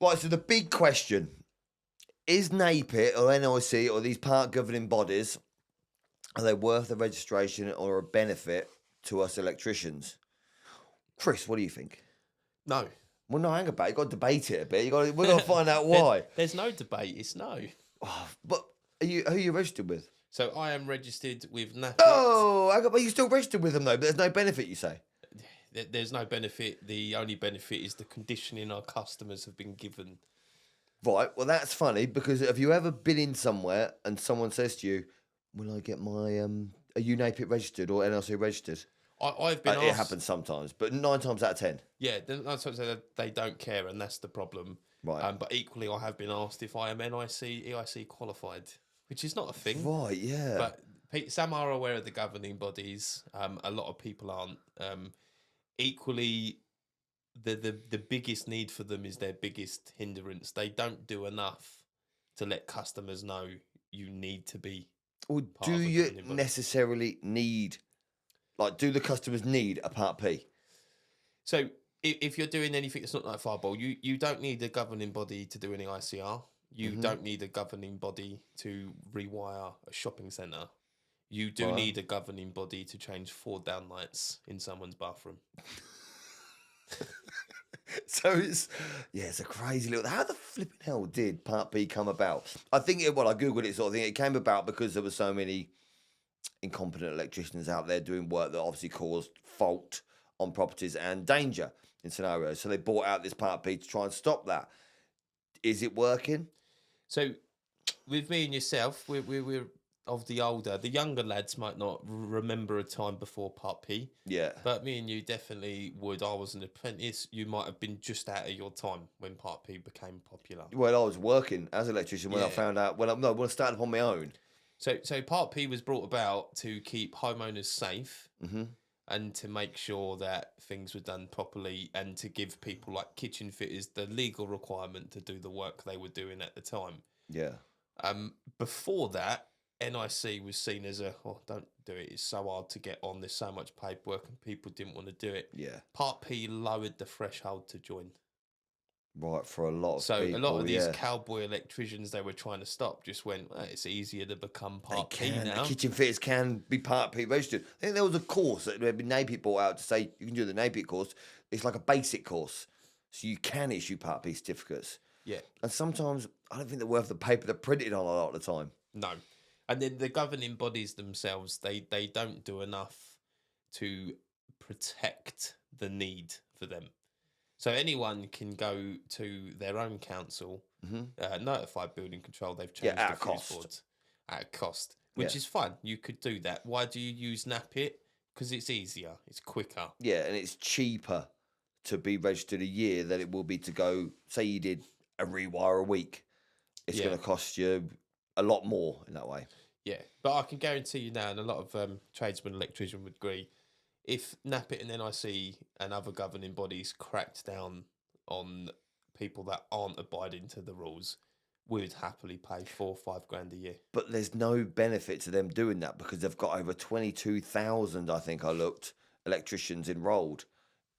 Right, so the big question, is NAPIT or NIC or these part governing bodies, are they worth the registration or a benefit to us electricians? Chris, what do you think? No. Well, no, hang about. You've got to debate it a bit. We've got to find out why. There's no debate. It's no. Oh, but who are you registered with? So I am registered with NAPIT. Oh, but you're still registered with them though. But there's no benefit, you say. There's no benefit. The only benefit is the conditioning our customers have been given. Right. Well, that's funny because have you ever been in somewhere and someone says to you, "Will I get my are you NAPIT registered or NLC registered?" I've been asked. It happens sometimes, but 9 times out of 10. Yeah, they don't care, and that's the problem. Right. But equally, I have been asked if I am NIC, EIC qualified, which is not a thing. Right. Yeah. But some are aware of the governing bodies. A lot of people aren't. Equally, the biggest need for them is their biggest hindrance. They don't do enough to let customers know you need to be. Or do you necessarily need, like, do the customers need a Part P? So if you're doing anything that's not like Fireball, you don't need a governing body to do an EICR. You don't need a governing body to rewire a shopping centre. You do need a governing body to change 4 downlights in someone's bathroom. So it's a crazy little. How the flipping hell did Part B come about? I think I googled it sort of thing. It came about because there were so many incompetent electricians out there doing work that obviously caused fault on properties and danger in scenarios. So they bought out this Part B to try and stop that. Is it working? So with me and yourself, we're of the younger lads might not remember a time before Part P. Yeah. But me and you definitely would. I was an apprentice. You might have been just out of your time when Part P became popular. Well, I was working as an electrician when I found out, when I started on my own. So Part P was brought about to keep homeowners safe and to make sure that things were done properly and to give people like kitchen fitters the legal requirement to do the work they were doing at the time. Yeah. Before that, NIC was seen as don't do it. It's so hard to get on. There's so much paperwork and people didn't want to do it. Yeah. Part P lowered the threshold to join. Right, for a lot of people. So a lot of these yeah. cowboy electricians they were trying to stop just went, it's easier to become Part P now. The kitchen fitters can be Part P registered. I think there was a course that NAPIT brought out to say you can do the NAPIT course. It's like a basic course. So you can issue Part P certificates. Yeah. And sometimes I don't think they're worth the paper they're printed on a lot of the time. No. And then the governing bodies themselves, they don't do enough to protect the need for them. So anyone can go to their own council, notify building control they've changed the fuse boards at a cost, which is fine. You could do that. Why do you use NAPIT? Because it's easier, it's quicker. Yeah, and it's cheaper to be registered a year than it will be to go, say you did a rewire a week. It's going to cost you a lot more in that way. Yeah, but I can guarantee you now, and a lot of tradesmen electricians would agree, if NAPIT and NIC and other governing bodies cracked down on people that aren't abiding to the rules, we would happily pay 4 or 5 grand a year. But there's no benefit to them doing that because they've got over 22,000, I think I looked, electricians enrolled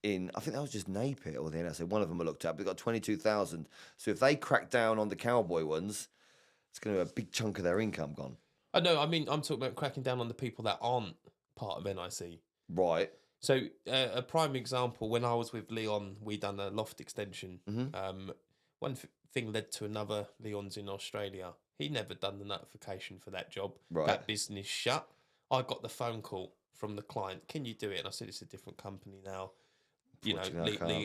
in, I think that was just NAPIT or the NSA. One of them I looked at, but they've got 22,000. So if they crack down on the cowboy ones, it's going to be a big chunk of their income gone. I know, I mean, I'm talking about cracking down on the people that aren't part of NIC. Right. So a prime example, when I was with Leon, we done a loft extension. One thing led to another. Leon's in Australia. He never done the notification for that job. Right. That business shut. I got the phone call from the client. Can you do it? And I said, it's a different company now. You know,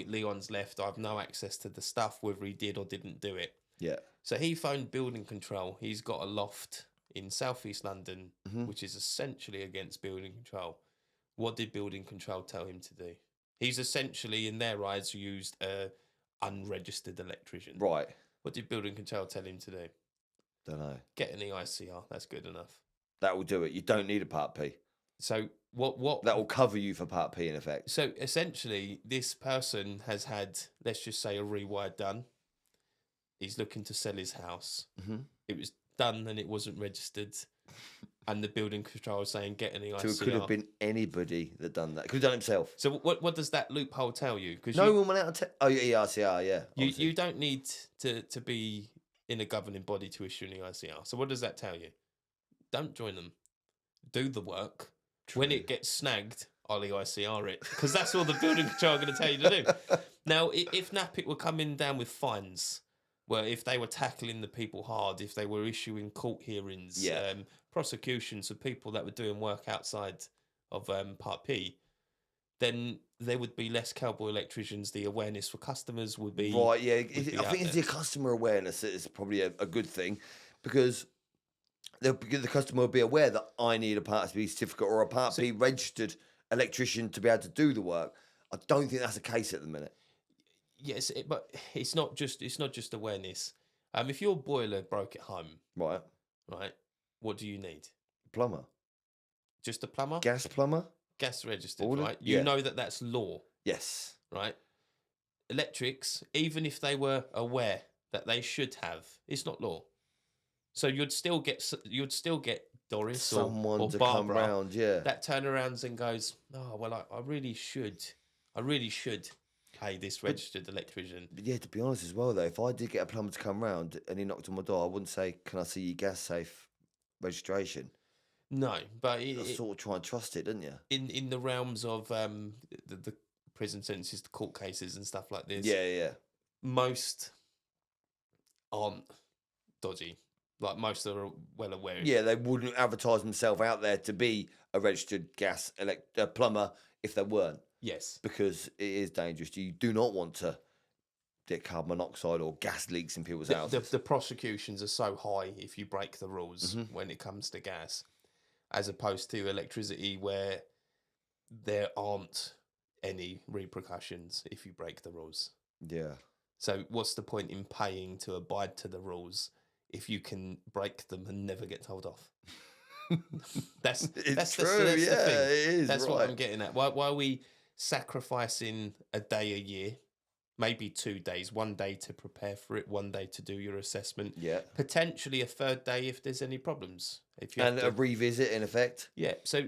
Leon's left. I have no access to the stuff, whether he did or didn't do it. Yeah. So he phoned building control. He's got a loft in southeast London, which is essentially against building control. What did building control tell him to do? He's essentially, in their eyes, used a unregistered electrician. Right. What did building control tell him to do? Don't know. Get an EICR. That's good enough. That will do it. You don't need a Part P. So what? That will cover you for Part P in effect. So essentially, this person has had, let's just say, a rewire done. He's looking to sell his house. It was done and it wasn't registered. and the building control saying get an EICR. So it could have been anybody that done that. Could have done it himself. So what does that loophole tell you? Because No one went out to... Oh, yeah, EICR, yeah. you don't need to be in a governing body to issue an EICR. So what does that tell you? Don't join them. Do the work. True. When it gets snagged, I'll EICR it. Because that's all the building control are going to tell you to do. Now, if NAPIT were coming down with fines, well, if they were tackling the people hard, if they were issuing court hearings, prosecutions of people that were doing work outside of Part P, then there would be less cowboy electricians. The awareness for customers would be... Right, yeah. I think it's the customer awareness that is probably a good thing, because the customer will be aware that I need a Part B certificate or a Part B registered electrician to be able to do the work. I don't think that's the case at the minute. Yes, but it's not just awareness. If your boiler broke at home, right, what do you need? Plumber. Just a plumber? Gas plumber? Gas registered, right? You know that's law. Yes. Right? Electrics, even if they were aware that they should have, it's not law. So you'd still get Doris someone or to Barbara come round, that turn around and goes, oh well, I really should pay this registered electrician. Yeah, to be honest as well though, if I did get a plumber to come round and he knocked on my door, I wouldn't say, "Can I see your gas safe registration?" No, but I sort of try and trust it, didn't you? In the realms of the prison sentences, the court cases and stuff like this. Yeah. Most aren't dodgy. Like most are well aware. Yeah, they wouldn't advertise themselves out there to be a registered gas plumber if they weren't. Yes. Because it is dangerous. You do not want to get carbon monoxide or gas leaks in people's houses. The prosecutions are so high if you break the rules when it comes to gas, as opposed to electricity where there aren't any repercussions if you break the rules. Yeah. So what's the point in paying to abide to the rules if you can break them and never get told off? That's true. The thing. It is. That's what I'm getting at. Why are we sacrificing a day a year, maybe 2 days, 1 day to prepare for it, 1 day to do your assessment, potentially a third day if there's any problems, a revisit in effect. Yeah, so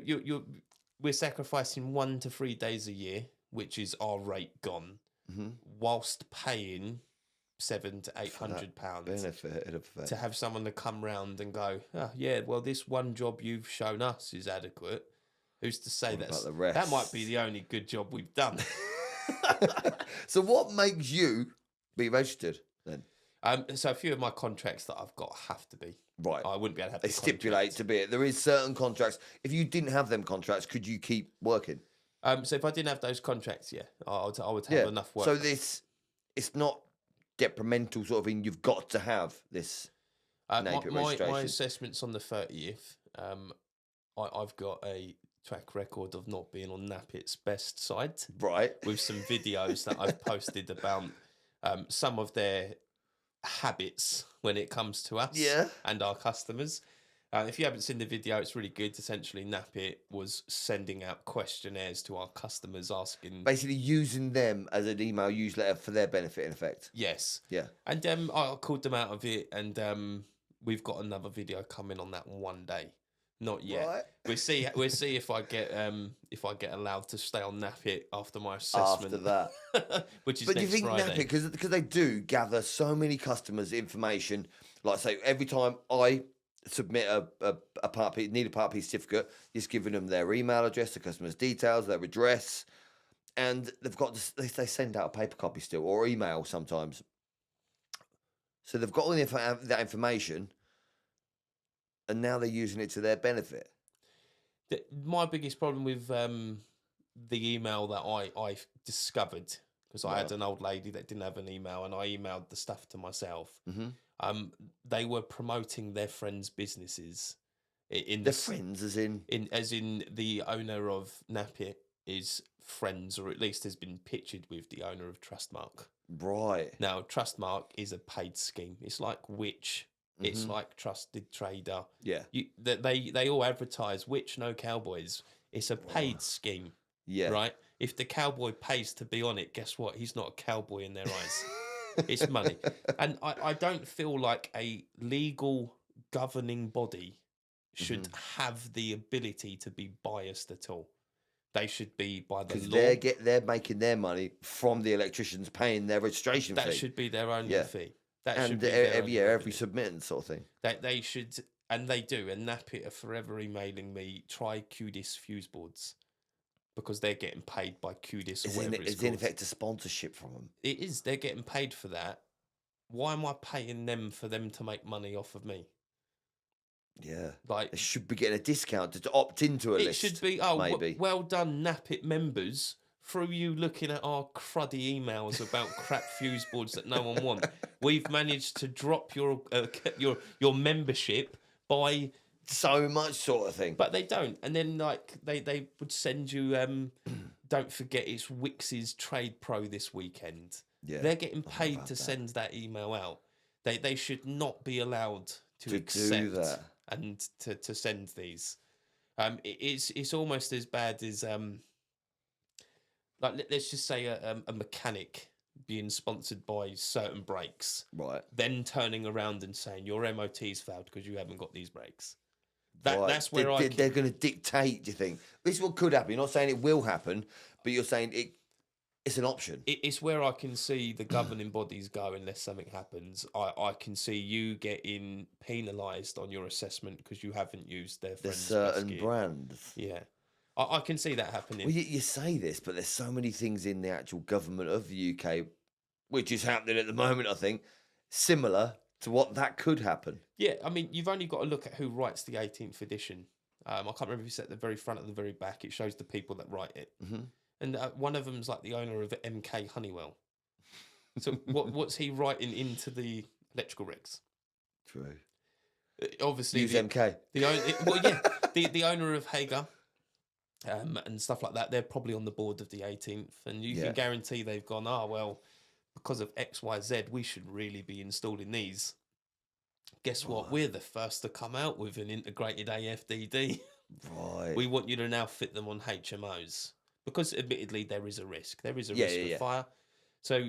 we're sacrificing 1 to 3 days a year, which is our rate gone, whilst paying £700 to £800 to have someone to come round and go, oh, yeah, well, this one job you've shown us is adequate. Who's to say that might be the only good job we've done? So what makes you be registered then? So a few of my contracts that I've got have to be. Right. I wouldn't be able to have They stipulate to be it. There is certain contracts. If you didn't have them contracts, could you keep working? So if I didn't have those contracts, I would have enough work. So it's not detrimental sort of thing. You've got to have this NAPIT registration. My assessment's on the 30th. I've got a track record of not being on NAPIT's best side. Right. With some videos that I've posted about some of their habits when it comes to us and our customers. If you haven't seen the video, it's really good. Essentially, NAPIT was sending out questionnaires to our customers asking... Basically using them as an email newsletter for their benefit, in effect. Yes. Yeah. And I called them out of it, and we've got another video coming on that one day. Not yet. Right. We'll see if I get allowed to stay on NAPIT after my assessment. After that. Which is But next do you think Friday. NAPIT, because they do gather so many customers' information, like say every time I submit a Part P, need a Part P certificate, just giving them their email address, the customer's details, their address, and they've got they send out a paper copy still or email sometimes. So they've got all that information, and now they're using it to their benefit. My biggest problem with the email that I discovered, because I had an old lady that didn't have an email, and I emailed the stuff to myself. They were promoting their friends' businesses. Their friends, as in the owner of NAPIT is friends, or at least has been pictured with the owner of TrustMark. Right. Now, TrustMark is a paid scheme. It's like Which. It's like Trusted Trader. Yeah. They all advertise Which, no cowboys. It's a paid scheme. Yeah. Right? If the cowboy pays to be on it, guess what? He's not a cowboy in their eyes. It's money. And I don't feel like a legal governing body should have the ability to be biased at all. They should be by the Because law. they're making their money from the electricians paying their registration That fee. should be their only Yeah. fee. That And should be their only every revenue. submitting sort of thing. They should, and they do. And NAPIT are forever emailing me, try QDIS fuse boards, because they're getting paid by QDIS or whatever it's Is called. in effect a sponsorship from them? It is. They're getting paid for that. Why am I paying them for them to make money off of me? Yeah. Like, They should be getting a discount to opt into a it list. should be, maybe. well done, NAPIT members. Through you looking at our cruddy emails about crap fuse boards that no one wants, we've managed to drop your membership by So much sort of thing. But they don't. And then like they would send you don't forget it's Wix's Trade Pro this weekend. Yeah. They're getting paid to send that email out. They should not be allowed to accept do that. and to send these. It's almost as bad as like let's just say a mechanic being sponsored by certain brakes, Right. then turning around and saying your MOT's failed because you haven't got these brakes. Right. That's where they're going to dictate. Do you think this is what could happen? You're not saying it will happen, but you're saying it's an option. It's where I can see the governing bodies go unless something happens. I can see you getting penalised on your assessment because you haven't used their friend's certain best gear. brands. Yeah, I can see that happening. Well, you say this, but there's so many things in the actual government of the UK, which is happening at the moment, I think, similar to what that could happen. Yeah, I mean, you've only got to look at who writes the 18th edition. I can't remember if it's at the very front or the very back. It shows the people that write it. Mm-hmm. And one of them's like the owner of MK Honeywell. So what's he writing into the electrical regs? True. Obviously, Use MK. The owner of Hager and stuff like that, they're probably on the board of the 18th. And you can guarantee they've gone, well, because of X, Y, Z, we should really be installing these. Guess what? We're the first to come out with an integrated AFDD. Right. We want you to now fit them on HMOs. Because admittedly, there is a risk. There is a risk of fire. So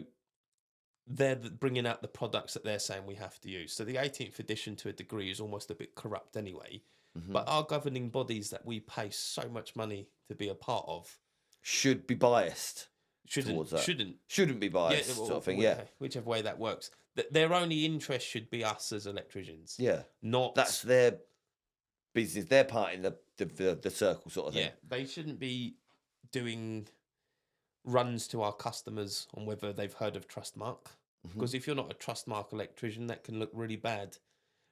they're bringing out the products that they're saying we have to use. So the 18th edition, to a degree, is almost a bit corrupt anyway. Mm-hmm. But our governing bodies that we pay so much money to be a part of should be biased. shouldn't Shouldn't be biased, sort of thing. Yeah. Whichever way that works. Their only interest should be us as electricians. Yeah. Not That's their business. Their part in the circle, sort of thing. Yeah. They shouldn't be doing runs to our customers on whether they've heard of TrustMark. Because if you're not a TrustMark electrician, that can look really bad.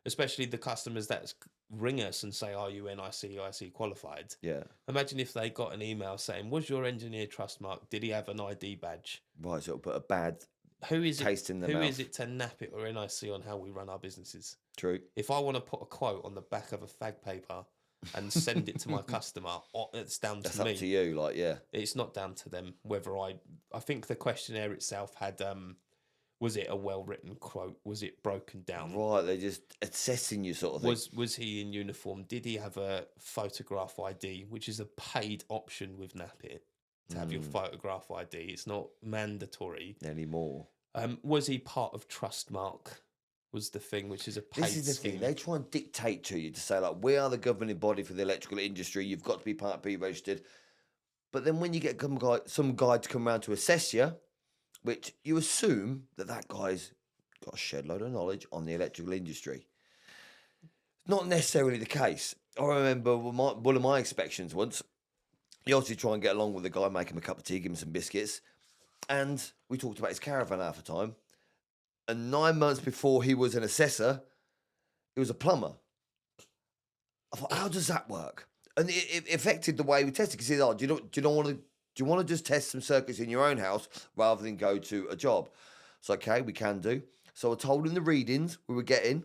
Especially the customers that ring us and say, are you EICR qualified? Yeah. Imagine if they got an email saying, was your engineer TrustMark? Did he have an ID badge? Right, so it'll put a bad taste in the mouth. Who is it to NAPIT or NIC on how we run our businesses? True. If I want to put a quote on the back of a fag paper and send it to my customer, it's down to me. That's up to you, like, yeah. It's not down to them whether I think the questionnaire itself had, was it a well-written quote? Was it broken down? Right, they're just assessing you, sort of thing. Was he in uniform? Did he have a photograph ID, which is a paid option with NAPIT to have your photograph ID? It's not mandatory anymore. Was he part of TrustMark? Was the thing, which is a paid This is the scheme. thing. They try and dictate to you to say, like, we are the governing body for the electrical industry. You've got to be Part B registered. But then when you get some guy to come around to assess you, which you assume that guy's got a shed load of knowledge on the electrical industry. Not necessarily the case. I remember one of my inspections once, you obviously try and get along with the guy, make him a cup of tea, give him some biscuits. And we talked about his caravan half the time. And 9 months before he was an assessor, he was a plumber. I thought, how does that work? And it affected the way we tested. Because he said, do you want to just test some circuits in your own house rather than go to a job? It's okay, we can do. So I told him the readings we were getting,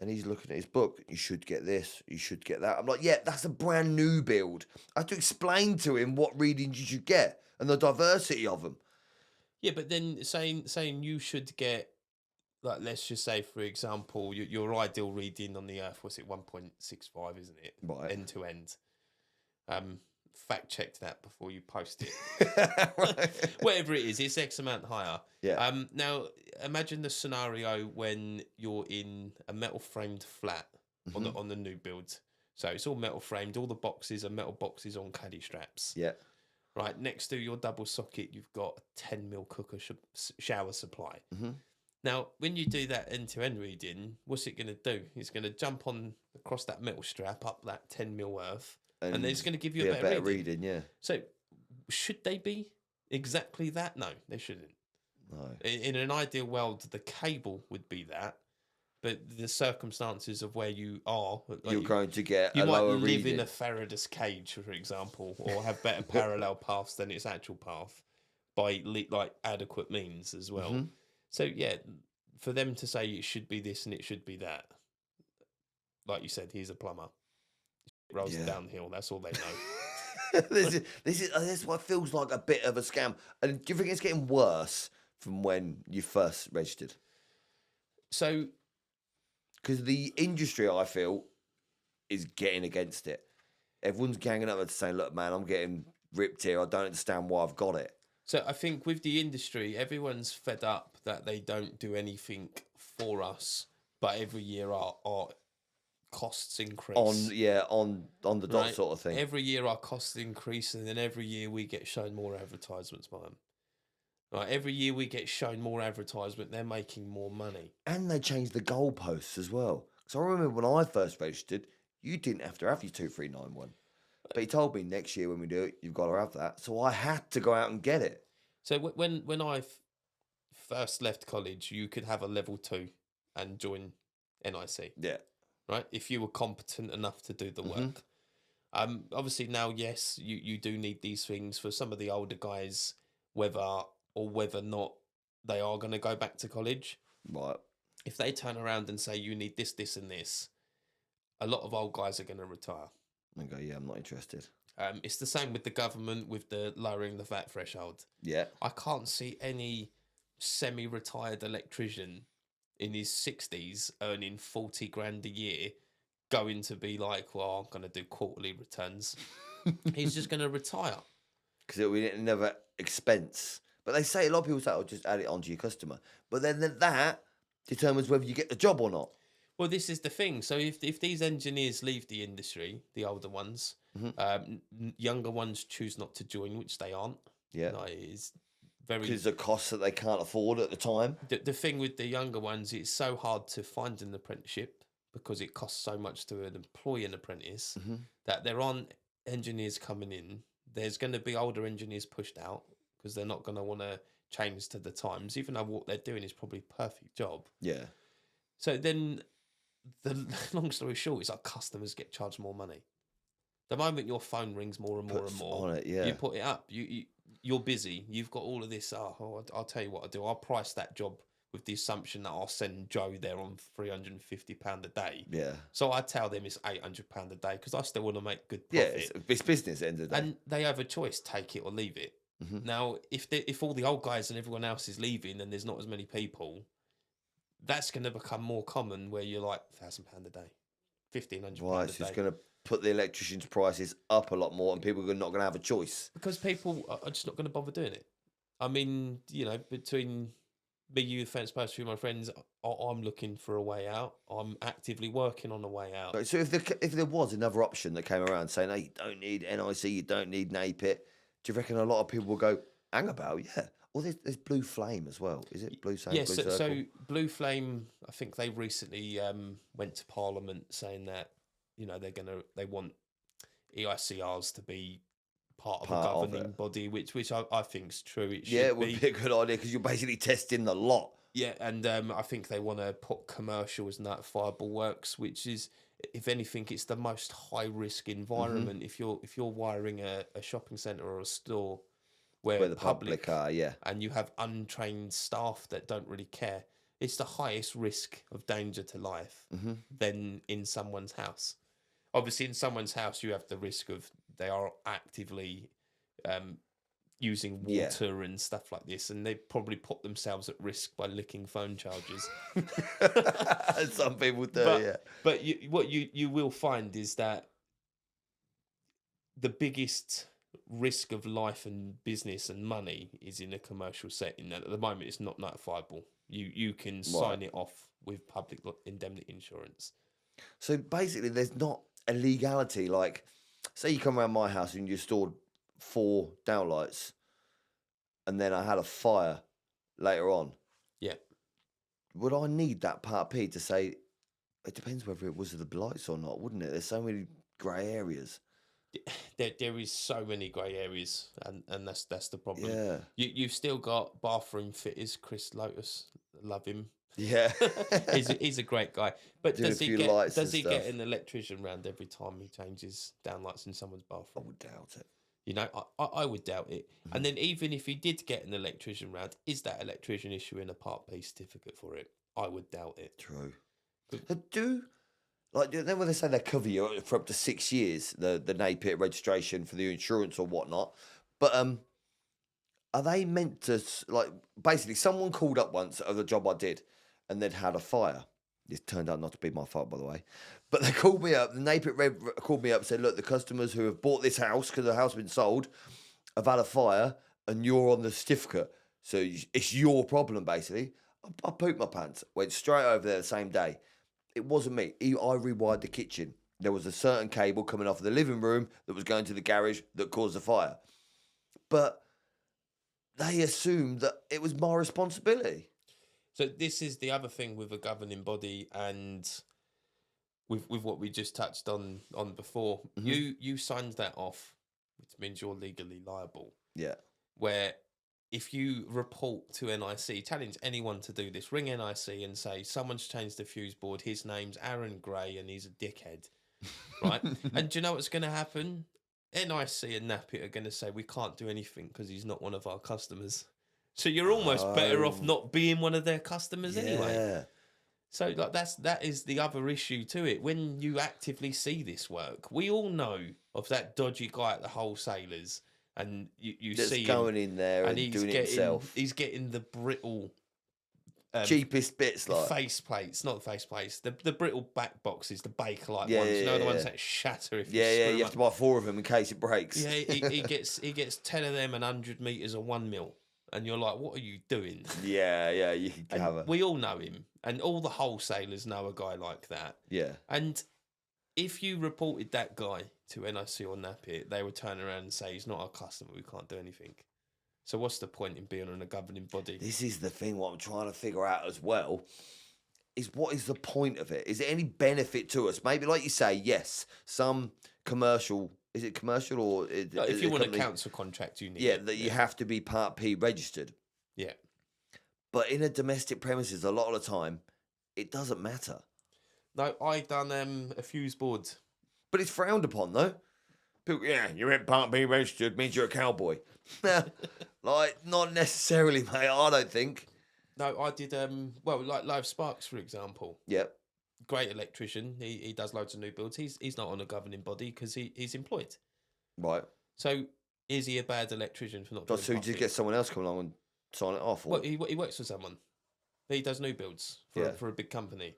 and he's looking at his book. You should get this, you should get that. I'm like, yeah, that's a brand new build. I had to explain to him what readings you should get and the diversity of them. Yeah, but then saying you should get, like, let's just say, for example, your ideal reading on the Earth, was it 1.65, isn't it? Right. End to end. Fact check that before you post it. Right. Whatever it is, it's X amount higher. Yeah. Now, imagine the scenario when you're in a metal framed flat on the new build. So it's all metal framed. All the boxes are metal boxes on caddy straps. Yeah. Right next to your double socket, you've got a 10 mil cooker shower supply. Mm-hmm. Now, when you do that end-to-end reading, what's it going to do? It's going to jump on across that metal strap up that 10 mil worth, and then it's going to give you a better reading. Yeah. So, should they be exactly that? No, they shouldn't. No. In an ideal world, the cable would be that, but the circumstances of where you are, You're going to get you a might lower live reading. in a Faraday's cage, for example, or have better parallel paths than its actual path by like adequate means as well. Mm-hmm. So yeah, for them to say it should be this and it should be that, like you said, he's a plumber. Rolls downhill. That's all they know. this is what feels like a bit of a scam. And do you think it's getting worse from when you first registered? So, because the industry, I feel, is getting against it. Everyone's ganging up and saying, "Look, man, I'm getting ripped here. I don't understand why I've got it." So I think with the industry, everyone's fed up that they don't do anything for us, but every year our costs increase. On the dot sort of thing. Every year our costs increase, and then every year we get shown more advertisements by them. Right, every year we get shown more advertisement, they're making more money. And they changed the goalposts as well. Because I remember when I first registered, you didn't have to have your 2391. But he told me next year when we do it, you've got to have that. So I had to go out and get it. So when I first left college, you could have a level 2 and join NICEIC. Yeah. Right? If you were competent enough to do the work. Obviously now, yes, you do need these things for some of the older guys, whether or not they are going to go back to college. Right. If they turn around and say you need this, this, and this, a lot of old guys are going to retire. And go, yeah, I'm not interested. It's the same with the government with the lowering the VAT threshold. Yeah. I can't see any semi-retired electrician in his 60s earning 40 grand a year going to be like, well, I'm going to do quarterly returns. He's just going to retire. Because it'll be another expense. But they say, a lot of people say, oh, just add it onto your customer. But then that determines whether you get the job or not. Well, this is the thing. So if these engineers leave the industry, the older ones, younger ones choose not to join, which they aren't. Yeah. No, it's very... Because the costs that they can't afford at the time. The thing with the younger ones, it's so hard to find an apprenticeship because it costs so much to employ an apprentice that there aren't engineers coming in. There's going to be older engineers pushed out because they're not going to want to change to the times, even though what they're doing is probably a perfect job. Yeah. So then... the long story short is our customers get charged more money. The moment your phone rings more and more and more, on it, yeah. you put it up. You're busy. You've got all of this. I'll tell you what I'll do. I'll price that job with the assumption that I'll send Joe there on £350 a day. Yeah. So I tell them it's £800 a day because I still want to make good Yeah, profit. it's business at the end of the day. And they have a choice: take it or leave it. Now, if all the old guys and everyone else is leaving and there's not as many people, that's going to become more common where you're like £1,000 a day, £1,500 a day. So it's going to put the electricians' prices up a lot more and people are not going to have a choice. Because people are just not going to bother doing it. I mean, between me, you, the fence post, few of my friends, I'm looking for a way out. I'm actively working on a way out. So if there was another option that came around saying, hey, you don't need NIC, you don't need NAPIT, do you reckon a lot of people will go, hang about, yeah. Or there's Blue Flame as well. Is it Blue Flame? Yeah, so Blue Flame, I think they recently went to Parliament saying that, they want EICRs to be part of a governing body, which I think is true. It would be a good idea because you're basically testing the lot. Yeah, and I think they want to put commercial as notifiable works, which is, if anything, it's the most high risk environment. If you're wiring a shopping centre or a store where the public are, yeah, and you have untrained staff that don't really care, it's the highest risk of danger to life than in someone's house. Obviously, in someone's house, you have the risk of they are actively using water and stuff like this, and they probably put themselves at risk by licking phone chargers. Some people do, But what you will find is that the biggest risk of life and business and money is in a commercial setting. At the moment, it's not notifiable. You can sign it off with public indemnity insurance. So basically, there's not a legality. Like, say you come around my house and you stored 4 downlights, and then I had a fire later on. Yeah. Would I need that Part P to say, it depends whether it was the lights or not, wouldn't it? There's so many grey areas. There is so many grey areas, and that's the problem. Yeah. You've still got bathroom fitters, Chris Lotus, love him. Yeah. he's a great guy. But Doing a does he few get lights does and he get stuff. an electrician round every time he changes downlights in someone's I bathroom? would doubt it. You know, I would doubt it. And then even if he did get an electrician round, is that electrician issuing a Part P certificate for it? I would doubt it. True. Then when they say they cover you for up to 6 years, the NAPIT registration for the insurance or whatnot, but are they meant to, like, basically someone called up once of the job I did and they'd had a fire. This turned out not to be my fault, by the way. But they called me up, the NAPIT rep called me up and said, look, the customers who have bought this house, because the house has been sold, have had a fire and you're on the certificate. So it's your problem, basically. I pooped my pants, went straight over there the same day. It wasn't me. I rewired the kitchen. There was a certain cable coming off of the living room that was going to the garage that caused the fire. But they assumed that it was my responsibility. So this is the other thing with a governing body and with what we just touched on before. You signed that off, which means you're legally liable. Yeah. Where if you report to NIC, challenge anyone to do this, ring NIC and say, someone's changed the fuse board, his name's Aaron Gray and he's a dickhead, right? And do you know what's going to happen? NIC and NAPIT are going to say, we can't do anything because he's not one of our customers. So you're almost better off not being one of their customers anyway. So like that is the other issue to it. When you actively see this work, we all know of that dodgy guy at the wholesalers. And you That's see going him, in there and doing it himself. He's getting the brittle, cheapest bits, like face plates, not the face plates, the brittle back boxes, the Bakelite ones. Yeah, You know the ones yeah. that shatter if Yeah, you screw you them have to buy 4 of them in case it breaks. Yeah, he gets 10 of them and 100 meters of 1 mil, and you're like, what are you doing? Yeah, you can And cover. we all know him, and all the wholesalers know a guy like that. Yeah. And if you reported that guy to NIC or NAPIT, they would turn around and say, he's not our customer, we can't do anything. So what's the point in being on a governing body? This is the thing, what I'm trying to figure out as well, is what is the point of it? Is there any benefit to us? Maybe, like you say, yes, some commercial, is it commercial or... If you want a council contract, you need it. That you have to be Part P registered. Yeah. But in a domestic premises, a lot of the time, it doesn't matter. No, I done a fuse board. But it's frowned upon, though. People, you're in Part B registered, means you're a cowboy. Like, not necessarily, mate, I don't think. No, I did, like Live Sparks, for example. Yep. Great electrician. He does loads of new builds. He's not on a governing body because he's employed. Right. So, is he a bad electrician for not doing So you just get someone else come along and sign it off? Or... Well, he works for someone. He does new builds for a big company.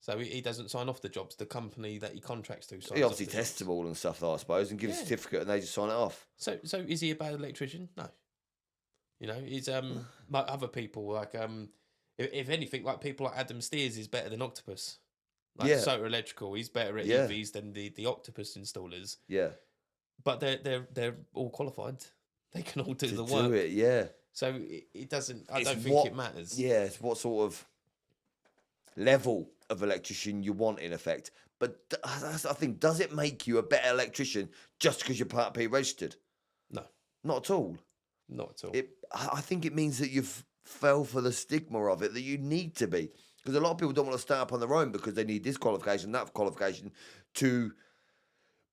So he doesn't sign off the jobs. The company that he contracts to signs He obviously off tests them all and stuff, though, I suppose, and gives a certificate and they just sign it off. So is he a bad electrician? No. You know, he's like other people, like if anything, like people like Adam Steers is better than Octopus. Like Solar Electrical, he's better at EVs than the Octopus installers. Yeah. But they're all qualified. They can all do the To work. do it, yeah. So it doesn't. I don't think it matters. Yeah, it's what sort of level of electrician you want, in effect. But I think, does it make you a better electrician just because you're Part P registered? No, not at all. Not at all. I think it means that you've fell for the stigma of it, that you need to be. Because a lot of people don't want to start up on their own because they need this qualification, that qualification to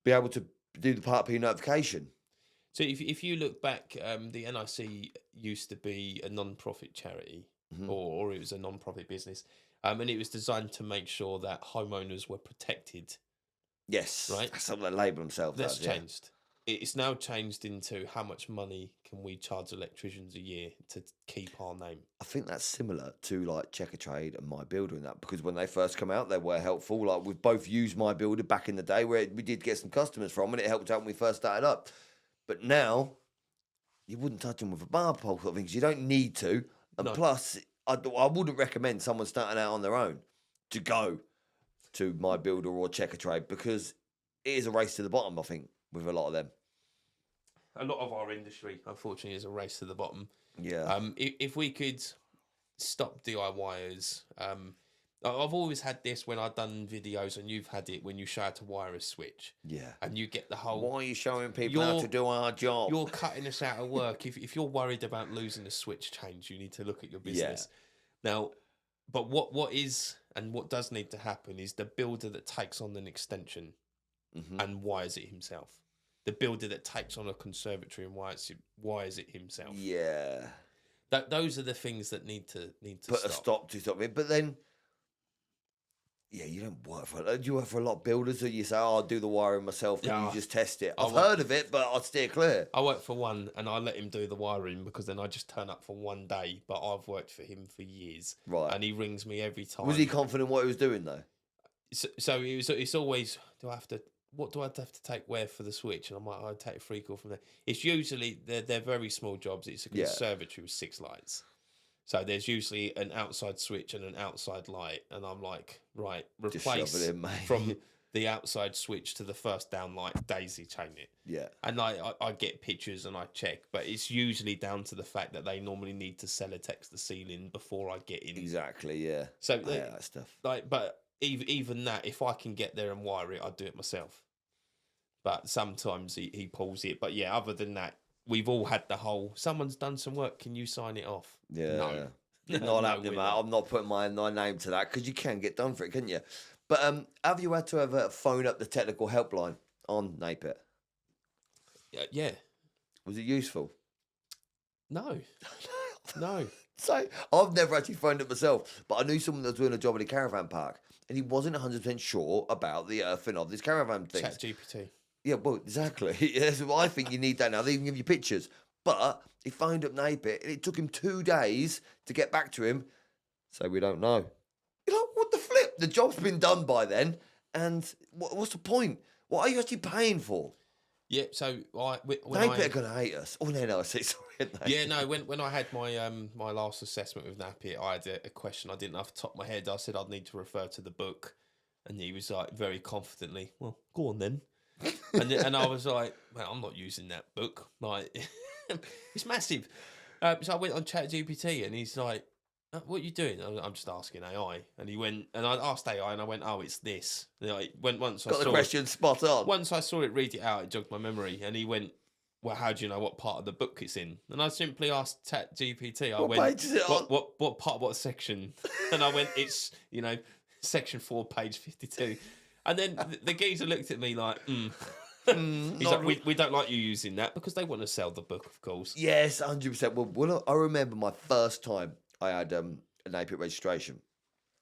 be able to do the Part P notification. So if you look back, the NIC used to be a non-profit charity, or it was a non-profit business, and it was designed to make sure that homeowners were protected. Yes, right. That's something they label themselves. That's changed. It's now changed into how much money can we charge electricians a year to keep our name. I think that's similar to like Checker Trade and My Builder and that, because when they first come out, they were helpful. Like, we've both used My Builder back in the day, where we did get some customers from, and it helped out when we first started up. But now, you wouldn't touch them with a bar pole sort of thing, because you don't need to. And plus, I wouldn't recommend someone starting out on their own to go to My Builder or Checker Trade, because it is a race to the bottom, I think, with a lot of them. A lot of our industry, unfortunately, is a race to the bottom. Yeah. If we could stop DIYers, I've always had this when I've done videos, and you've had it when you show how to wire a switch. Yeah. And you get the whole. Why are you showing people how to do our job? You're cutting us out of work. If you're worried about losing a switch change, you need to look at your business. Now, but what is and what does need to happen is the builder that takes on an extension and wires it himself. The builder that takes on a conservatory and wires it himself. Yeah. Those are the things that need to Put stop. a stop to stop it. But then, yeah, you don't work for. Do you work for a lot of builders, or you say, "Oh, I'll do the wiring myself," and you just test it? I've heard of it, but I'd steer clear. I work for one, and I let him do the wiring because then I just turn up for one day. But I've worked for him for years, Right? And he rings me every time. Was he confident what he was doing though? So it's always, what do I have to take where for the switch? And I'm like, I'll take a free call from there. It's usually, they're very small jobs. It's a conservatory with 6 lights. So there's usually an outside switch and an outside light. And I'm like, right, replace from the outside switch to the first down light, daisy chain it. Yeah. And I get pictures and I check, but it's usually down to the fact that they normally need to sellotex the ceiling before I get in. Exactly, yeah. So that stuff. But even that, if I can get there and wire it, I'd do it myself. But sometimes he pulls it. But yeah, other than that, we've all had the whole, someone's done some work, can you sign it off? Yeah. No. Not happening, mate. I'm not putting my name to that because you can get done for it, couldn't you? But have you had to ever phone up the technical helpline on NAPIT? Yeah. Was it useful? No. No. So I've never actually phoned it myself, but I knew someone that was doing a job at a caravan park, and he wasn't 100% sure about the earthing of this caravan thing. ChatGPT. Yeah, well, exactly. Yes, well, I think you need that now. They even give you pictures. But he phoned up NAPIT, and it took him 2 days to get back to him. So we don't know. You're like, what the flip? The job's been done by then, and what's the point? What are you actually paying for? Yeah, so NAPIT are going to hate us. Oh, no, sorry. Yeah, no, when I had my my last assessment with NAPIT, I had a question I didn't know off the top of my head. I said I'd need to refer to the book, and he was like, very confidently, well, go on then. and I was like, well, I'm not using that book. Like, it's massive. So I went on ChatGPT, and he's like, what are you doing? I'm just asking AI. And he went, and I asked AI, and I went, oh, it's this. And I went once. Got the question spot on. Once I saw it read it out, it jogged my memory. And he went, well, how do you know what part of the book it's in? And I simply asked ChatGPT. I went, page is it on? What part, what section? And I went, it's, section 4, page 52. And then the geezer looked at me like, He's like, we don't like you using that because they want to sell the book, of course. Yes, 100%. Well, I remember my first time I had an NAPIT registration.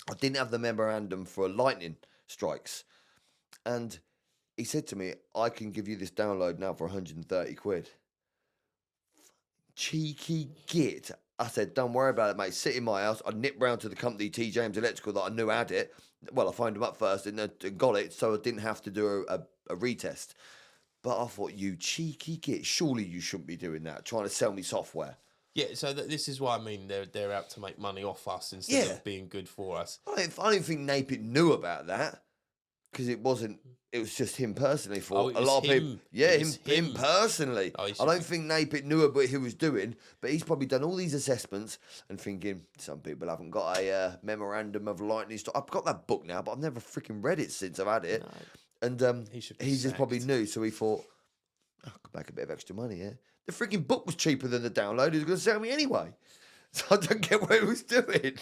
I didn't have the memorandum for lightning strikes. And he said to me, I can give you this download now for 130 quid. Cheeky git. I said, don't worry about it, mate. Sit in my house. I nipped round to the company, T. James Electrical, that I knew had it. Well, I phoned them up first and got it, so I didn't have to do a retest. But I thought, you cheeky git, surely you shouldn't be doing that, trying to sell me software. Yeah, so this is why I mean they're out to make money off us instead of being good for us. I don't think NAPIT knew about that because it was just him personally for a lot of people. Yeah, him personally. I don't think NAPIT knew about what he was doing, but he's probably done all these assessments and thinking some people haven't got a memorandum of lightning stock. I've got that book now, but I've never freaking read it since I've had it. No. And he just probably knew, so he thought, I could make a bit of extra money here. The freaking book was cheaper than the download. He was going to sell me anyway. So I don't get what he was doing.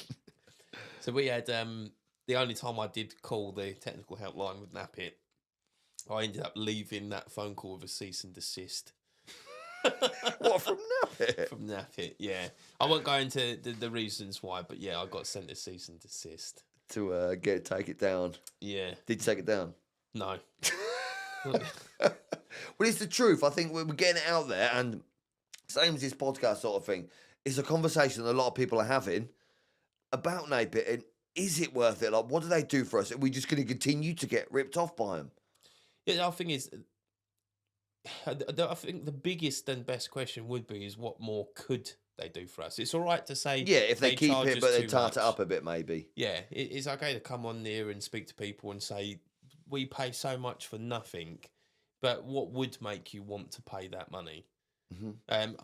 So we had, the only time I did call the technical helpline with NAPIT, I ended up leaving that phone call with a cease and desist. What, from NAPIT? From NAPIT, yeah. I won't go into the reasons why, but yeah, I got sent a cease and desist. To take it down. Yeah. Did you take it down? No. Well, it's the truth. I think we're getting it out there, and same as this podcast sort of thing. It's a conversation that a lot of people are having about NAPIT, and is it worth it? Like, what do they do for us? Are we just going to continue to get ripped off by them? Yeah, I think the biggest and best question would be is what more could they do for us? It's all right to say, yeah, if they keep it, but they tart it up a bit, maybe. Yeah, it's okay to come on there and speak to people and say, we pay so much for nothing, but what would make you want to pay that money? Um,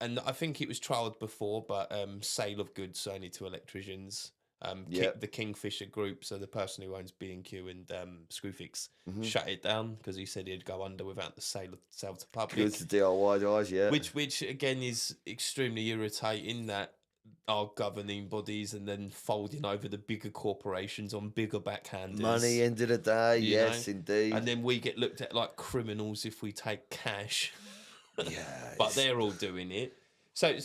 and I think it was trialled before, but sale of goods only to electricians. The Kingfisher Group, so the person who owns B&Q and Screwfix, shut it down because he said he'd go under without the sale to public. Goods to DIY guys, yeah. Which again is extremely irritating that our governing bodies and then folding over the bigger corporations on bigger backhanders. Money, end of the day, yes, indeed. And then we get looked at like criminals if we take cash. Yeah, but they're all doing it. So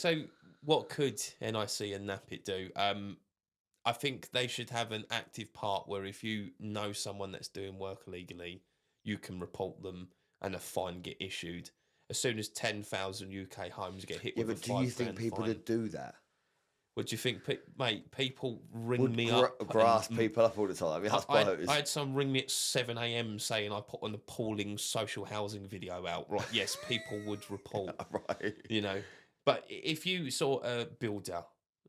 what could NIC and NAPIT do? I think they should have an active part where if you know someone that's doing work illegally, you can report them and a fine get issued. As soon as 10,000 UK homes get hit with a 5 do you think people fine. would do that? What do you think, mate? People ring me up. Grass people up all the time. I suppose. I had some ring me at 7 a.m. saying I put an appalling social housing video out. Right? Yes, people would report. Right. You know, but if you saw a builder,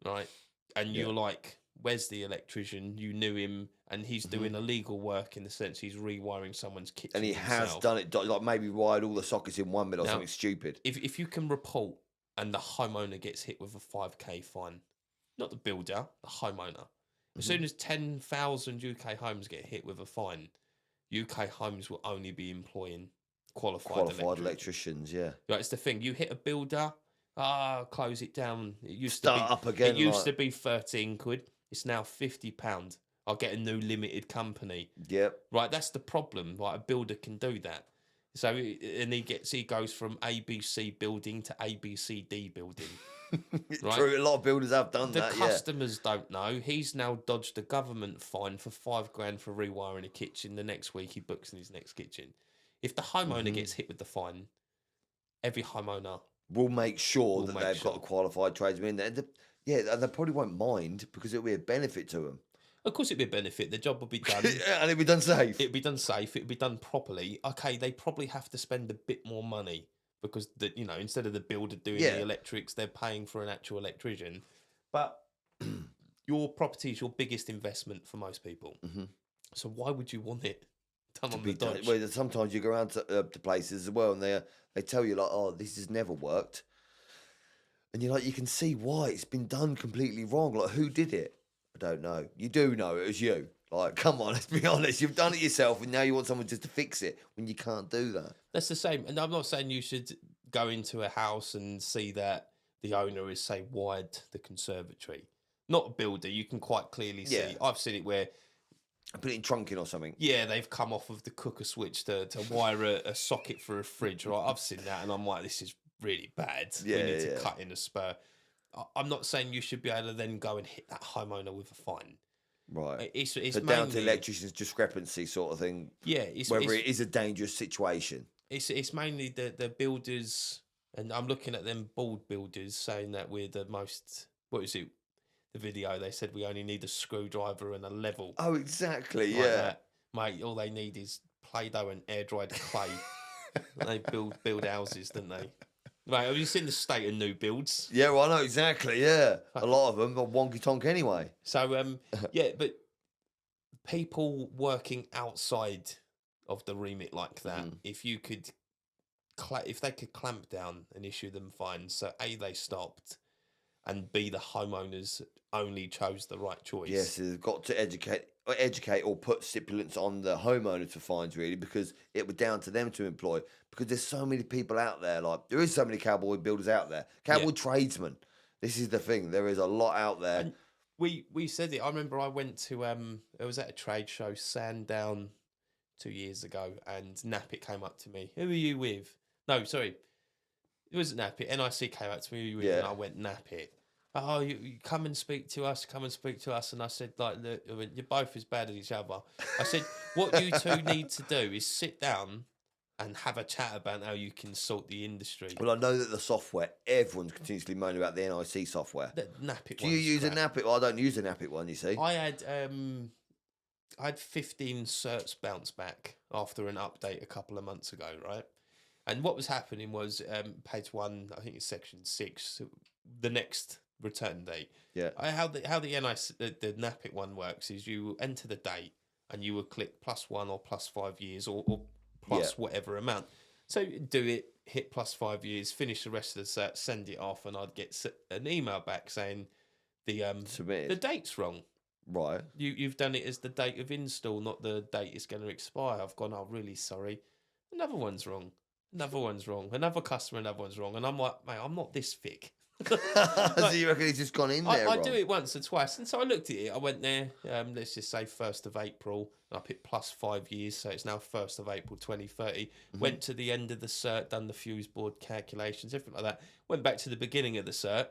right, and you're like, "Where's the electrician?" You knew him, and he's doing illegal work in the sense he's rewiring someone's kitchen. And he has done it, like maybe wired all the sockets in one minute or something stupid. If you can report and the homeowner gets hit with a 5k fine. Not the builder, the homeowner. As soon as 10,000 UK homes get hit with a fine, UK homes will only be employing qualified electricians. Yeah, right, it's the thing. You hit a builder, close it down. It used Start to be up again. It used to be £13. It's now £50. I'll get a new limited company. Yep. Right, that's the problem. Right, a builder can do that. So and he goes from ABC building to ABCD building. Right? True, a lot of builders have done that. The customers don't know. He's now dodged a government fine for £5,000 for rewiring a kitchen. The next week he books in his next kitchen. If the homeowner gets hit with the fine, every homeowner will make sure that they've got a qualified tradesman. And they probably won't mind because it'll be a benefit to them. Of course, it'd be a benefit. The job will be done. And it'd be done safe. It'd be done safe. It'd be done properly. Okay, they probably have to spend a bit more money because instead of the builder doing the electrics, they're paying for an actual electrician. But your property is your biggest investment for most people. So why would you want it done on the dodge? Well, sometimes you go around to places as well, and they tell you like, "Oh, this has never worked," and you're like, you can see why it's been done completely wrong. Like, who did it? I don't know. You do know it was you. Like, come on, let's be honest. You've done it yourself, and now you want someone just to fix it when you can't do that. That's the same. And I'm not saying you should go into a house and see that the owner is, say, wired the conservatory. Not a builder. You can quite clearly see. Yeah. I've seen it where... Put it in trunking or something. Yeah, they've come off of the cooker switch to wire a socket for a fridge. Right? I've seen that, and I'm like, this is really bad. We need to cut in a spur. I'm not saying you should be able to then go and hit that homeowner with a fine. Right. It's so mainly, down to the electrician's discrepancy sort of thing. Yeah. Whether it is a dangerous situation. It's mainly the builders, and I'm looking at them bald builders saying that we're the most... What is it? The video, they said we only need a screwdriver and a level. Oh, exactly, like yeah. That. Mate, all they need is Play-Doh and air-dried clay. They build houses, don't they? Right, have you seen the state of new builds? Yeah, well, I know exactly, yeah. A lot of them are wonky-tonk anyway. So, but people working outside of the remit like that, if you could... if they could clamp down and issue them fines, so A, they stopped, and B, the homeowners only chose the right choice. Yes, they've got to educate or put stipulates on the homeowner for fines, really, because it was down to them to employ. Because there's so many people out there, like there is so many cowboy builders out there, cowboy tradesmen. This is the thing. There is a lot out there. And we said it. I remember I went to I was at a trade show, Sandown, 2 years ago, and NAPIT came up to me. Who are you with? No, sorry. It wasn't NAPIT. NIC came up to me. Who are you with? And I went, NAPIT. Oh, you come and speak to us. Come and speak to us. And I said, like, look, you're both as bad as each other. I said, what you two need to do is sit down and have a chat about how you can sort the industry. Well, I know that the software, everyone's continuously moaning about the NIC software. The NAPIT. Do you use a NAPIT? Well, I don't use a NAPIT one, you see. I had 15 certs bounce back after an update a couple of months ago, right? And what was happening was page 1, I think it's section 6, the next return date. Yeah. How the NIC, the NAPIT one works is you enter the date and you would click +1 or +5 years or plus Yeah. whatever amount. So do it, hit +5 years, finish the rest of the cert, send it off, and I'd get an email back saying the Submitted. date's wrong. Right. You've done it as the date of install, not the date it's going to expire. I've gone, oh, really sorry. Another one's wrong. Another one's wrong. Another customer, another one's wrong. And I'm like, mate, I'm not this thick. So you reckon he's just gone in there I wrong? do it once or twice. And so I looked at it. I went there, let's just say 1st of April. And I put +5 years. So it's now 1st of April 2030. Went to the end of the cert, done the fuse board calculations, everything like that. Went back to the beginning of the cert.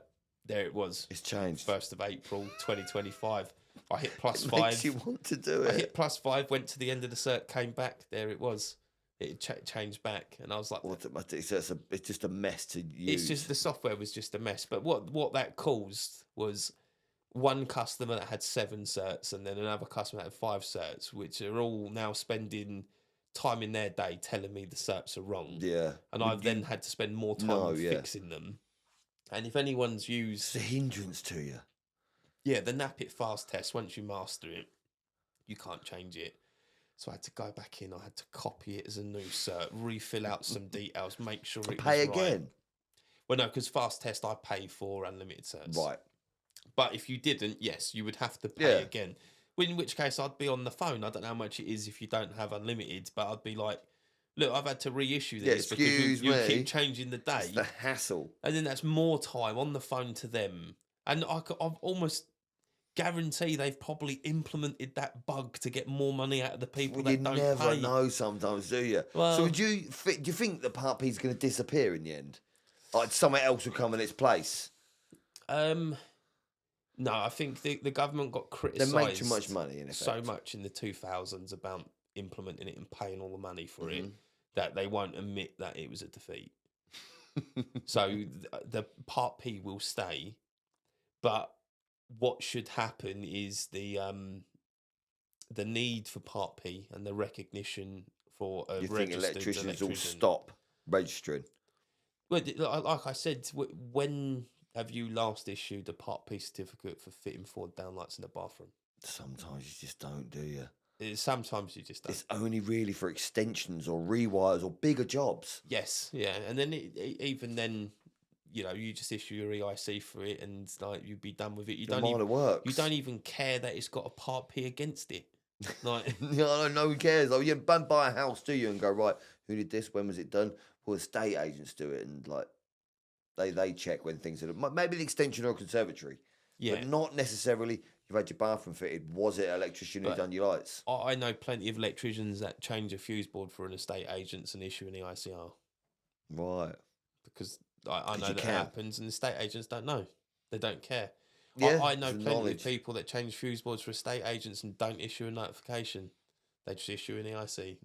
There it was. It's changed. 1st of April 2025. I hit It +5. makes you want to do I it. hit +5, went to the end of the cert, came back. There it was. It changed back, and I was like, Automatic. So it's just a mess to use. it's just the software was just a mess. But what that caused was one customer that had 7 certs, and then another customer that had 5 certs, which are all now spending time in their day telling me the certs are wrong. Yeah. And I've then had to spend more time fixing them. And if anyone's It's used, a hindrance to you. yeah, the NAPIT fast test, once you master it, you can't change it. So I had to go back in. I had to copy it as a new cert, refill out some details, make sure it Pay was again. right. Well, no, because fast test I pay for unlimited certs. Right. But if you didn't, yes, you would have to pay again. In which case, I'd be on the phone. I don't know how much it is if you don't have unlimited, but I'd be like, look, I've had to reissue this because you keep changing the day. It's the hassle. And then that's more time on the phone to them. And I've almost guarantee they've probably implemented that bug to get more money out of the people that don't pay. You never know sometimes, do you? Well, so do you think the Part P is going to disappear in the end? Like something else will come in its place? No, I think the government got criticised. They make too much money, in effect. So much in the 2000s about implementing it and paying all the money for it that they won't admit that it was a defeat. So the Part P will stay, but what should happen is the need for Part P and the recognition for a You think registered electricians will electrician. stop registering? Well, like I said, when have you last issued a Part P certificate for fitting forward downlights in the bathroom? Sometimes you just don't, do you? Sometimes you just don't. It's only really for extensions or rewires or bigger jobs. Yes, yeah, and then even then, you know, you just issue your EIC for it, and like you'd be done with it. You don't even care that it's got a Part P against it. Like, no one cares. Oh, you don't buy a house, do you? And go, right, who did this? When was it done? Well, estate agents do it, and like they check when things are maybe the extension or conservatory, but not necessarily. You've had your bathroom fitted. Was it an electrician who done your lights? I know plenty of electricians that change a fuse board for an estate agents and issue an EICR. Right. Because I know that happens, and estate agents don't know. They don't care. Yeah, I know plenty of people that change fuse boards for estate agents and don't issue a notification. They just issue an EIC,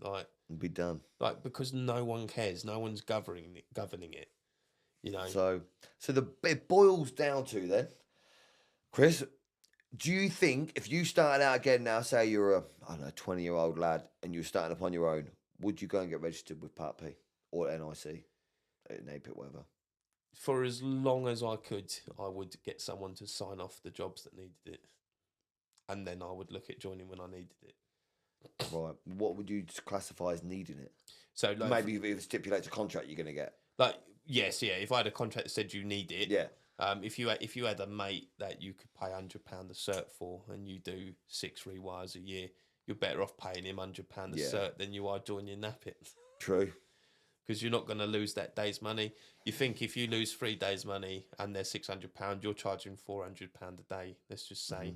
And be done. like because no one cares. No one's governing it. You know. So it boils down to then, Chris. Do you think if you started out again now, say you're a 20-year-old lad and you're starting up on your own, would you go and get registered with Part P or NIC, NAPIT, whatever? For as long as I could, I would get someone to sign off the jobs that needed it, and then I would look at joining when I needed it. Right. What would you classify as needing it? So like, maybe if it stipulates a contract you're going to get. Like yes, yeah. If I had a contract that said you need it, yeah. If you had a mate that you could pay £100 a cert for, and you do 6 rewires a year, you're better off paying him £100 a cert than you are joining NAPIT. True. Because you're not going to lose that day's money. You think if you lose 3 days' money and they're £600, you're charging £400 a day. Let's just say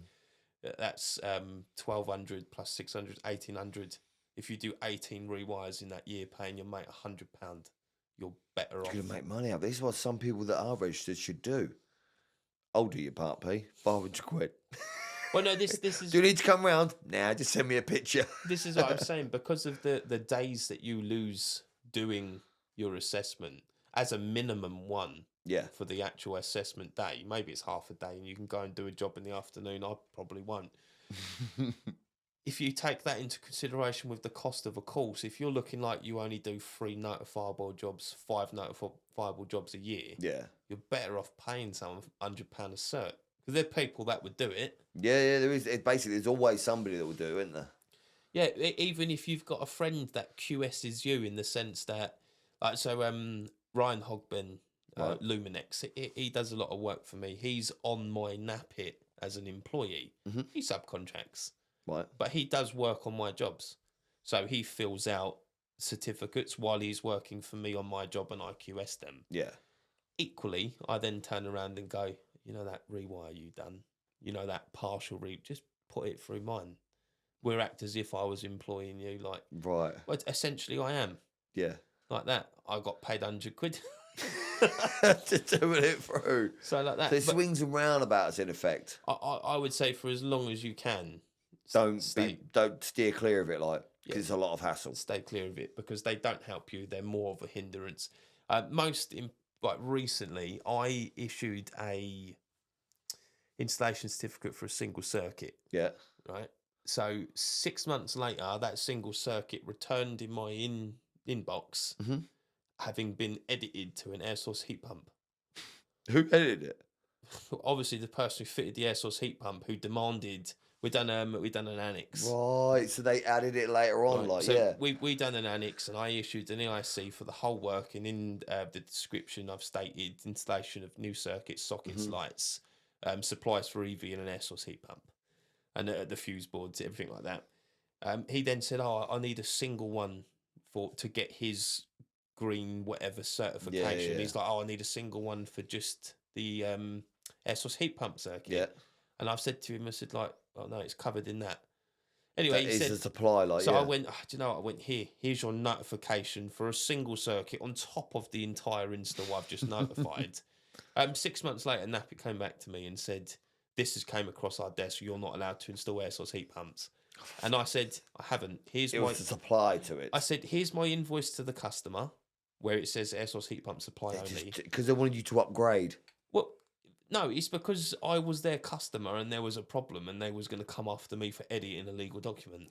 that's 1,200 plus 600, 1,800. If you do 18 rewires in that year, paying your mate £100, you're better off. You're going to make money out. This is what some people that are registered should do. I'll do your Part P, £500. Well, no, this is. Do you need to come round? Nah, just send me a picture. This is what I'm saying, because of the days that you lose doing your assessment, as a minimum one. Yeah. For the actual assessment day, maybe it's half a day, and you can go and do a job in the afternoon. I probably won't. If you take that into consideration with the cost of a course, if you're looking like you only do 3 notifiable jobs, 5 notifiable jobs a year, you're better off paying someone £100 a cert. Because there are people that would do it. Yeah, there is. Basically, there's always somebody that will do it, isn't there? Yeah, even if you've got a friend that QSs you in the sense that, like, so Ryan Hogben, Right. Luminex, he does a lot of work for me. He's on my NAPIT as an employee. Mm-hmm. He subcontracts, Right. but he does work on my jobs. So he fills out certificates while he's working for me on my job, and I QS them. Yeah. Equally, I then turn around and go, you know that rewire you done, you know that partial just put it through mine. We'll act as if I was employing you, like, Right. well, essentially I am, Yeah. like that. I got paid £100. To doing it through. So like that. So it swings and roundabouts in effect. I would say for as long as you can, Don't stay steer clear of it, like, because it's a lot of hassle. stay clear of it, because they don't help you. They're more of a hindrance. Like recently, I issued a installation certificate for a single circuit. Yeah. Right. So 6 months later, that single circuit returned in my inbox, Mm-hmm. having been edited to an air source heat pump. Who edited it? Obviously, the person who fitted the air source heat pump, who demanded we done an annex. Right. So they added it later on, Right. like, So yeah. we done an annex, and I issued an EIC for the whole work. And in the description, I've stated installation of new circuits, sockets, Mm-hmm. lights, supplies for EV and an air source heat pump, and the fuse boards, everything like that. He then said, "Oh, I need a single one to get his green whatever certification." yeah. He's like, "Oh, I need a single one for just the air source heat pump circuit." Yeah. And I've said to him, I said, like, "Oh no, it's covered in that." Anyway, That he is said, the supply, like, so yeah. I went, do you know what? I went, here's your notification for a single circuit on top of the entire install I've just notified. 6 months later, NAPIT came back to me and said, this has came across our desk. You're not allowed to install air source heat pumps. And I said, I haven't. It was the supply to it. I said, here's my invoice to the customer where it says air source heat pump supply only. Because they wanted you to upgrade. Well, no, it's because I was their customer and there was a problem and they was going to come after me for editing a legal document.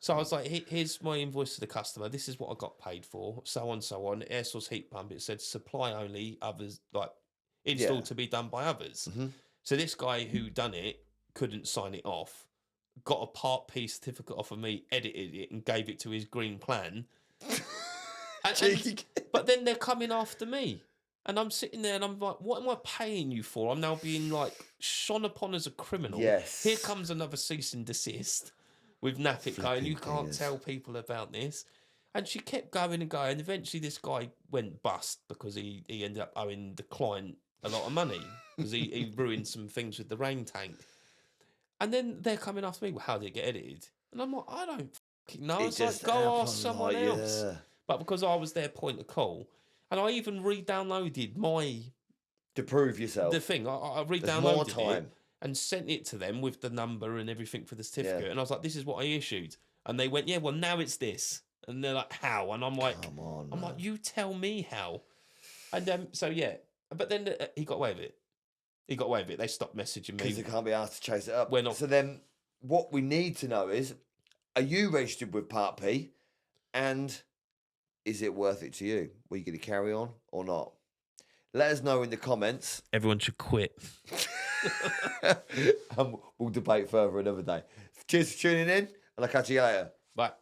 So I was like, here's my invoice to the customer. This is what I got paid for. So on. Air source heat pump. It said supply only. Others, like, installed to be done by others. Mm-hmm. So this guy who done it couldn't sign it off. Got a part P certificate off of me, edited it, and gave it to his green plan. But then they're coming after me. And I'm sitting there and I'm like, what am I paying you for? I'm now being, like, shone upon as a criminal. Yes. Here comes another cease and desist with NAPIT going, you can't tell people about this. And she kept going and going. Eventually this guy went bust because he ended up owing the client a lot of money because he ruined some things with the rain tank. And then they're coming after me, well, how did it get edited? And I'm like, I don't fucking know. It's like, go ask someone else. Yeah. But because I was their point of call, and I even re-downloaded to prove yourself. The thing, I re-downloaded it and sent it to them with the number and everything for the certificate. Yeah. And I was like, this is what I issued. And they went, yeah, well, now it's this. And they're like, how? And I'm like, come on, I'm like, you tell me how. And so, yeah. But then he got away with it. He got away with it. They stopped messaging me. Because they can't be asked to chase it up. We're not. So then what we need to know is, are you registered with Part P? And is it worth it to you? Are you going to carry on or not? Let us know in the comments. Everyone should quit. And we'll debate further another day. Cheers for tuning in, and I'll catch you later. Bye.